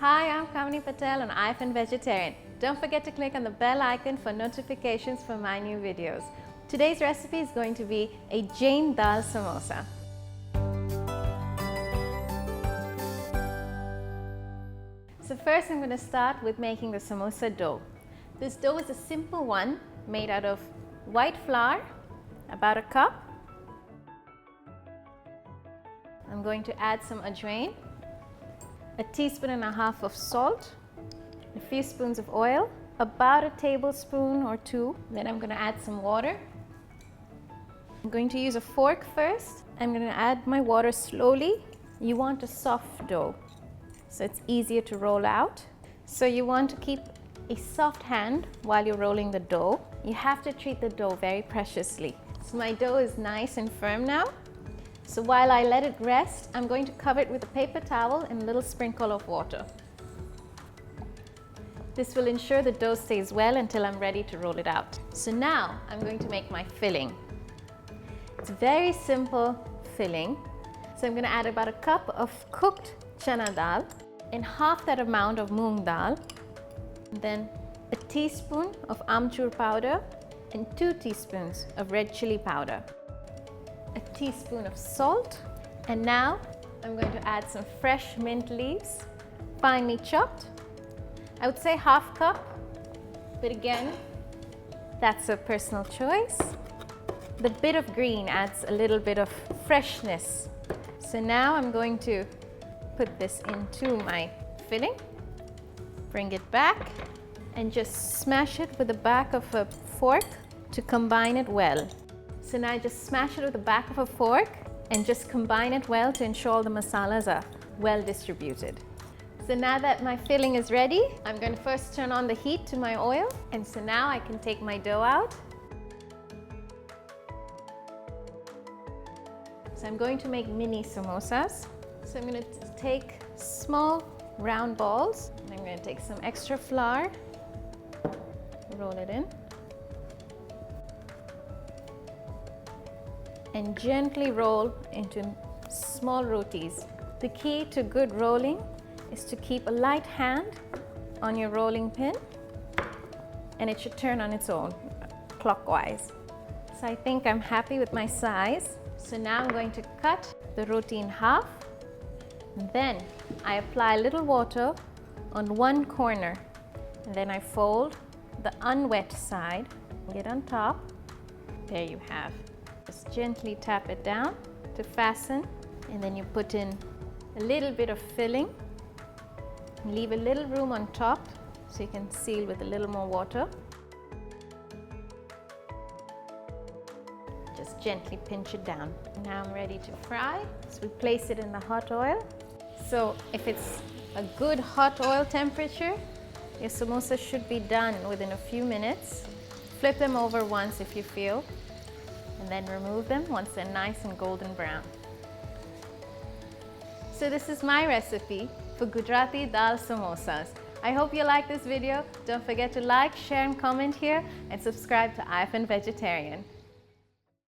Hi, I'm Kamini Patel and I'm vegetarian. Don't forget to click on the bell icon for notifications for my new videos. Today's recipe is going to be a Jain Dal Samosa. So first I'm going to start with making the samosa dough. This dough is a simple one made out of white flour, about a cup. I'm going to add some ajwain, a teaspoon and a half of salt, a few spoons of oil, about a tablespoon or two. Then I'm going to add some water. I'm going to use a fork first. I'm going to add my water slowly. You want a soft dough, so it's easier to roll out. So you want to keep a soft hand while you're rolling the dough. You have to treat the dough very preciously. So my dough is nice and firm now. So while I let it rest, I'm going to cover it with a paper towel and a little sprinkle of water. This will ensure the dough stays well until I'm ready to roll it out. So now I'm going to make my filling. It's a very simple filling. So I'm going to add about a cup of cooked Channa dal and half that amount of Moong dal. Then a teaspoon of Amchur powder and 2 teaspoons of red chilli powder. A teaspoon of salt, and now I'm going to add some fresh mint leaves, finely chopped. I would say half cup, but again, that's a personal choice. The bit of green adds a little bit of freshness. So now I'm going to put this into my filling, bring it back, and just smash it with the back of a fork to combine it well. So now just smash it with the back of a fork and just combine it well to ensure all the masalas are well distributed. So now that my filling is ready, I'm going to first turn on the heat to my oil. And so now I can take my dough out. So I'm going to make mini samosas. So I'm going to take small round balls. And I'm going to take some extra flour, roll it in, and gently roll into small rotis. The key to good rolling is to keep a light hand on your rolling pin, and it should turn on its own clockwise. So I think I'm happy with my size. So now I'm going to cut the roti in half. Then I apply a little water on one corner, and then I fold the unwet side, get on top. There you have. Just gently tap it down to fasten, and then you put in a little bit of filling. Leave a little room on top so you can seal with a little more water. Just gently pinch it down. Now I'm ready to fry. So we place it in the hot oil. So if it's a good hot oil temperature, your samosa should be done within a few minutes. Flip them over once if you feel, and then remove them once they're nice and golden brown. So this is my recipe for Gujarati Dal Samosas. I hope you like this video. Don't forget to like, share and comment here, and subscribe to I'm Vegetarian.